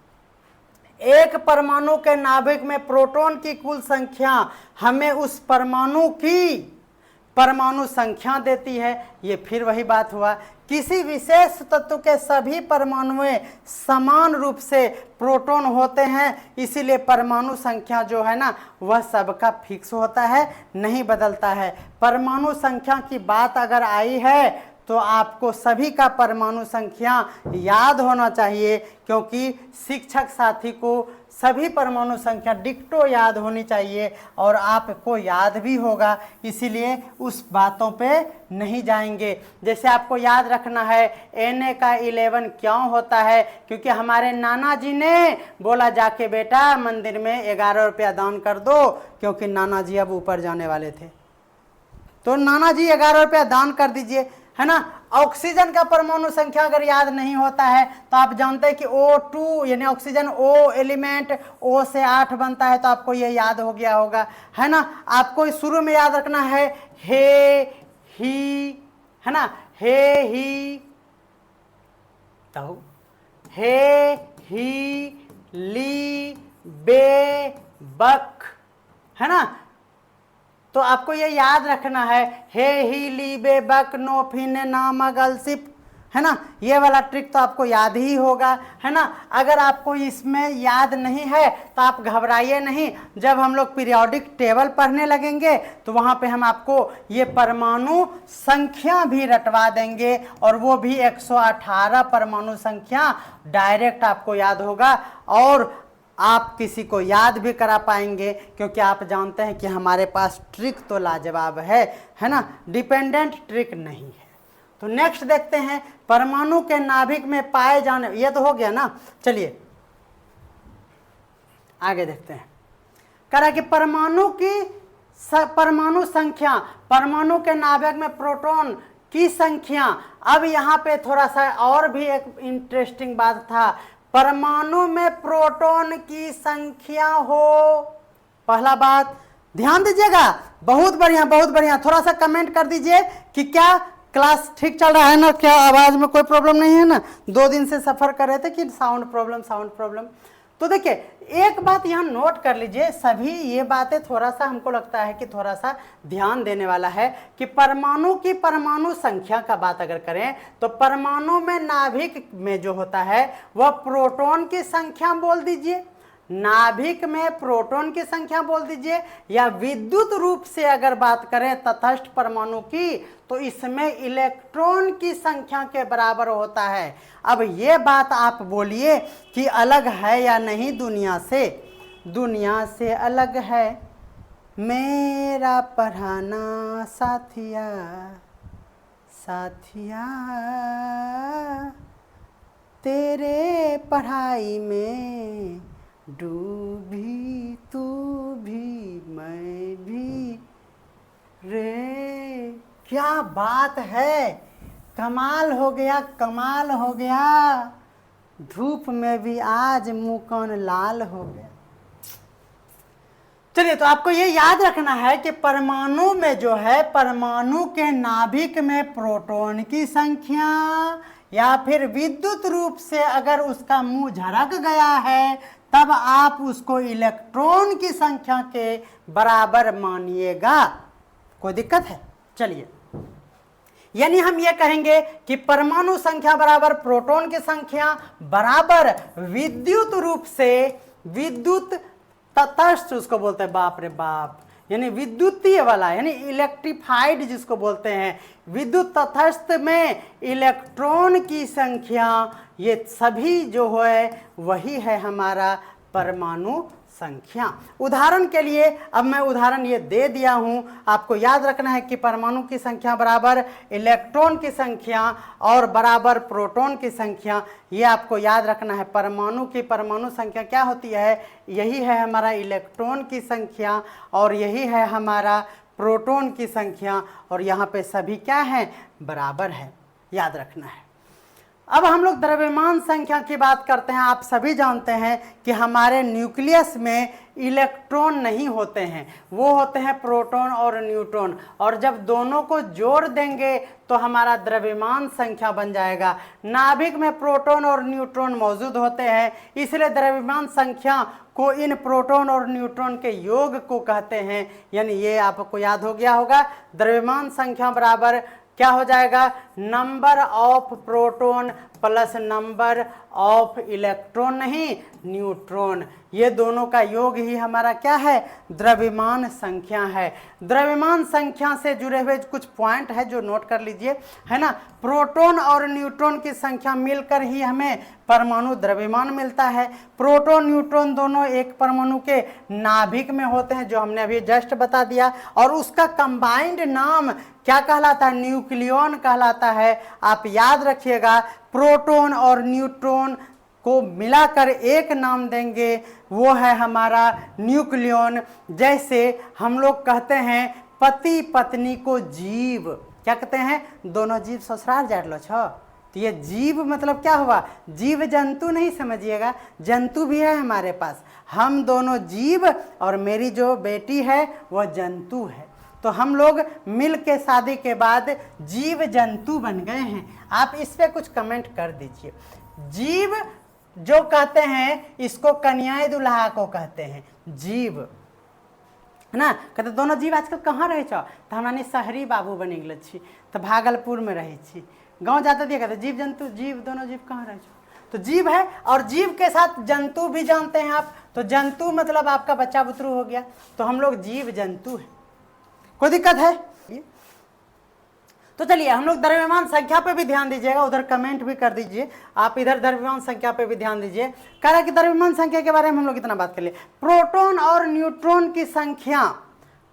एक परमाणु के नाभिक में प्रोटॉन की कुल संख्या हमें उस परमाणु की परमाणु संख्या देती है। ये फिर वही बात हुआ, किसी विशेष तत्व के सभी परमाणुएं समान रूप से प्रोटॉन होते हैं, इसीलिए परमाणु संख्या जो है ना वह सबका फिक्स होता है, नहीं बदलता है। परमाणु संख्या की बात अगर आई है तो आपको सभी का परमाणु संख्या याद होना चाहिए, क्योंकि शिक्षक साथी को सभी परमाणु संख्या डिक्टो याद होनी चाहिए और आपको याद भी होगा, इसीलिए उस बातों पे नहीं जाएंगे। जैसे आपको याद रखना है Na का 11 क्यों होता है, क्योंकि हमारे नाना जी ने बोला जाके बेटा मंदिर में 11 रुपया दान कर दो, क्योंकि नाना जी अब ऊपर जाने वाले थे। तो नाना जी 11 रुपया दान कर दीजिए, है ना। ऑक्सीजन का परमाणु संख्या अगर याद नहीं होता है तो आप जानते हैं कि O2 यानी ऑक्सीजन O एलिमेंट O से 8 बनता है, तो आपको ये याद हो गया होगा, है ना। आपको शुरू में याद रखना है हे ही, है ना, हे ही, तो हे ही ली बे बक, है ना। तो आपको ये याद रखना है हे ही ली बे बक नो फिन नाम गलसिप, है ना। ये वाला ट्रिक तो आपको याद ही होगा, है ना। अगर आपको इसमें याद नहीं है तो आप घबराइए नहीं, जब हम लोग पीरियोडिक टेबल पढ़ने लगेंगे तो वहाँ पे हम आपको ये परमाणु संख्या भी रटवा देंगे, और वो भी 118 परमाणु संख्या डायरेक्ट आपको याद होगा, और आप किसी को याद भी करा पाएंगे, क्योंकि आप जानते हैं कि हमारे पास ट्रिक तो लाजवाब है ना, डिपेंडेंट ट्रिक नहीं है। तो नेक्स्ट देखते हैं, परमाणु के नाभिक में पाए जाने, ये तो हो गया ना। चलिए आगे देखते हैं, कह रहा है कि परमाणु संख्या, परमाणु के नाभिक में प्रोटॉन की संख्या। अब यहाँ पे थोड़ा सा और भी एक इंटरेस्टिंग बात था, परमाणु में प्रोटॉन की संख्या हो, पहला बात ध्यान दीजिएगा, बहुत बढ़िया बहुत बढ़िया। थोड़ा सा कमेंट कर दीजिए कि क्या क्लास ठीक चल रहा है ना, क्या आवाज में कोई प्रॉब्लम नहीं है ना। 2 दिन से सफर कर रहे थे कि साउंड प्रॉब्लम। तो देखिए एक बात यहाँ नोट कर लीजिए, सभी ये बातें थोड़ा सा हमको लगता है कि थोड़ा सा ध्यान देने वाला है कि परमाणु की परमाणु संख्या का बात अगर करें तो परमाणु में नाभिक में जो होता है वह प्रोटॉन की संख्या बोल दीजिए, नाभिक में प्रोटॉन की संख्या बोल दीजिए, या विद्युत रूप से अगर बात करें तटस्थ परमाणु की तो इसमें इलेक्ट्रॉन की संख्या के बराबर होता है। अब ये बात आप बोलिए कि अलग है या नहीं दुनिया से अलग है मेरा पढ़ाना साथिया, तेरे पढ़ाई में डूबी तू भी मैं भी रे। क्या बात है, कमाल हो गया, धूप में भी आज मुकन लाल हो गया। चलिए तो आपको ये याद रखना है कि परमाणु में जो है, परमाणु के नाभिक में प्रोटॉन की संख्या या फिर विद्युत रूप से अगर उसका मुंह झरक गया है तब आप उसको इलेक्ट्रॉन की संख्या के बराबर मानिएगा। कोई दिक्कत है? चलिए, यानी हम ये कहेंगे कि परमाणु संख्या बराबर प्रोटॉन की संख्या बराबर विद्युत रूप से, विद्युत तटस्थ उसको बोलते हैं, बाप रे बाप, यानी विद्युतीय वाला, यानी इलेक्ट्रिफाइड जिसको बोलते हैं, विद्युत तटस्थ में इलेक्ट्रॉन की संख्या, ये सभी जो है वही है हमारा परमाणु संख्या। उदाहरण के लिए अब मैं उदाहरण ये दे दिया हूं, आपको याद रखना है कि परमाणु की संख्या बराबर इलेक्ट्रॉन की संख्या और बराबर प्रोटॉन की संख्या, ये आपको याद रखना है। परमाणु की परमाणु संख्या क्या होती है, यही है हमारा इलेक्ट्रॉन की संख्या और यही है हमारा प्रोटॉन की संख्या, और यहाँ पे सभी क्या है, बराबर है, याद रखना है। अब हम लोग द्रव्यमान संख्या की बात करते हैं। आप सभी जानते हैं कि हमारे न्यूक्लियस में इलेक्ट्रॉन नहीं होते हैं, वो होते हैं प्रोटॉन और न्यूट्रॉन, और जब दोनों को जोड़ देंगे तो हमारा द्रव्यमान संख्या बन जाएगा। नाभिक में प्रोटॉन और न्यूट्रॉन मौजूद होते हैं, इसलिए द्रव्यमान संख्या को इन प्रोटॉन और न्यूट्रॉन के योग को कहते हैं। यानी ये आपको याद हो गया होगा, द्रव्यमान संख्या बराबर क्या हो जाएगा, number of proton plus number of electron, नहीं न्यूट्रॉन, ये दोनों का योग ही हमारा क्या है, द्रव्यमान संख्या है। द्रव्यमान संख्या से जुड़े हुए कुछ पॉइंट है जो नोट कर लीजिए, है ना। प्रोटॉन और न्यूट्रॉन की संख्या मिलकर ही हमें परमाणु द्रव्यमान मिलता है। प्रोटॉन न्यूट्रॉन दोनों एक परमाणु के नाभिक में होते हैं, जो हमने अभी जस्ट बता दिया, और उसका कंबाइंड नाम क्या कहलाता है, न्यूक्लियॉन कहलाता है। आप याद रखिएगा, प्रोटॉन और न्यूट्रॉन को मिलाकर एक नाम देंगे, वो है हमारा न्यूक्लियॉन। जैसे हम लोग कहते हैं पति पत्नी को जीव, क्या कहते हैं, दोनों जीव ससुराल जाटलो छ, तो ये जीव मतलब क्या हुआ, जीव जंतु नहीं समझिएगा, जंतु भी है हमारे पास, हम दोनों जीव और मेरी जो बेटी है वह जंतु है, तो हम लोग मिल के शादी के बाद जीव जंतु बन गए हैं। आप इस पे कुछ कमेंट कर दीजिए। जीव जो कहते हैं इसको कन्याए दुल्हा को कहते हैं जीव, है ना। कहते दोनों जीव आजकल कहाँ रहे छो, तो हमने शहरी बाबू बने गए छी, तो भागलपुर में रहे छी, गाँव जाते दिए कहते जीव जंतु, जीव दोनों जीव कहाँ रहे छो, तो जीव है, और जीव के साथ जंतु भी जानते हैं आप, तो जंतु मतलब आपका बच्चा बुतरू हो गया, तो हम लोग जीव जंतु हैं। कोई दिक्कत है? तो चलिए हम लोग द्रव्यमान संख्या पे भी ध्यान दीजिएगा, उधर कमेंट भी कर दीजिए, आप इधर द्रव्यमान संख्या पे भी ध्यान दीजिए। कह रहा कि द्रव्यमान संख्या के बारे में हम लोग इतना बात कर लिए। प्रोटॉन और न्यूट्रॉन की संख्या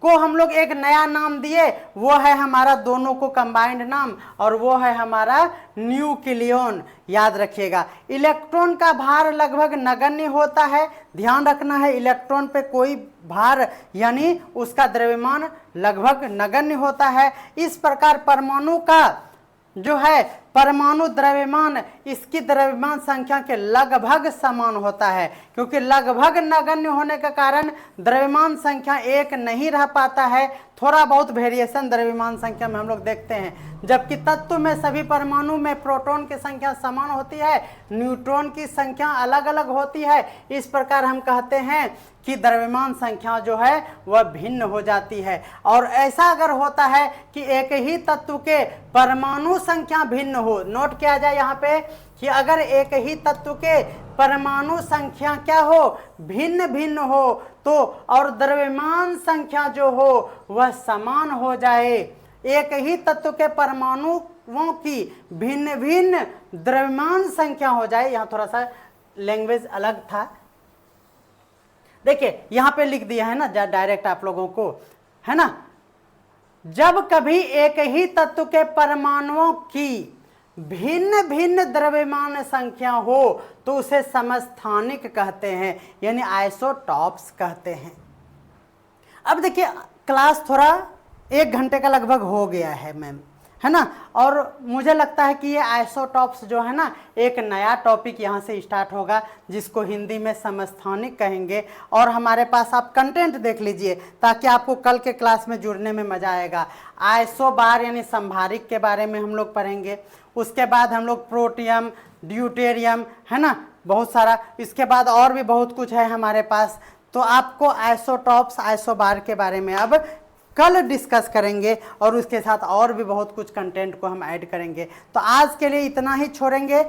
को हम लोग एक नया नाम दिए, वो है हमारा दोनों को कंबाइंड नाम, और वो है हमारा न्यूक्लियॉन, याद रखिएगा। इलेक्ट्रॉन का भार लगभग नगण्य होता है, ध्यान रखना है, इलेक्ट्रॉन पे कोई भार यानी उसका द्रव्यमान लगभग नगण्य होता है। इस प्रकार परमाणु का जो है परमाणु द्रव्यमान इसकी द्रव्यमान संख्या के लगभग समान होता है, क्योंकि लगभग नगण्य होने के कारण द्रव्यमान संख्या एक नहीं रह पाता है, थोड़ा बहुत वेरिएशन द्रव्यमान संख्या में हम लोग देखते हैं। जबकि तत्व में सभी परमाणु में प्रोटॉन की संख्या समान होती है, न्यूट्रॉन की संख्या अलग अलग होती है। इस प्रकार हम कहते हैं कि द्रव्यमान संख्या जो है वह भिन्न हो जाती है। और ऐसा अगर होता है कि एक ही तत्व के परमाणु संख्या भिन्न हो, नोट किया जाए यहाँ पे कि अगर एक ही तत्व के परमाणु संख्या क्या हो, भिन्न भिन्न हो, तो और द्रव्यमान संख्या जो हो वह समान हो जाए, एक ही तत्व के परमाणुओं की भिन्न भिन्न द्रव्यमान संख्या हो जाए। यहाँ थोड़ा सा लैंग्वेज अलग था, देखिए यहाँ पे लिख दिया है ना डायरेक्ट आप लोगों को, है ना। जब कभी एक ही तत्व के परमाणुओं की भिन्न भिन्न द्रव्यमान संख्या हो तो उसे समस्थानिक कहते हैं, यानी आइसोटॉप्स कहते हैं। अब देखिए क्लास थोड़ा 1 घंटे का लगभग हो गया है मैम, है ना, और मुझे लगता है कि ये आइसोटॉप्स जो है ना एक नया टॉपिक यहाँ से स्टार्ट होगा, जिसको हिंदी में समस्थानिक कहेंगे। और हमारे पास आप कंटेंट देख लीजिए ताकि आपको कल के क्लास में जुड़ने में मज़ा आएगा। आइसोबार यानी संभारिक के बारे में हम लोग पढ़ेंगे, उसके बाद हम लोग प्रोटियम, ड्यूटेरियम, है ना, बहुत सारा, इसके बाद और भी बहुत कुछ है हमारे पास। तो आपको आइसोटॉप्स, आइसोबार के बारे में अब कल डिस्कस करेंगे, और उसके साथ और भी बहुत कुछ कंटेंट को हम ऐड करेंगे। तो आज के लिए इतना ही छोड़ेंगे।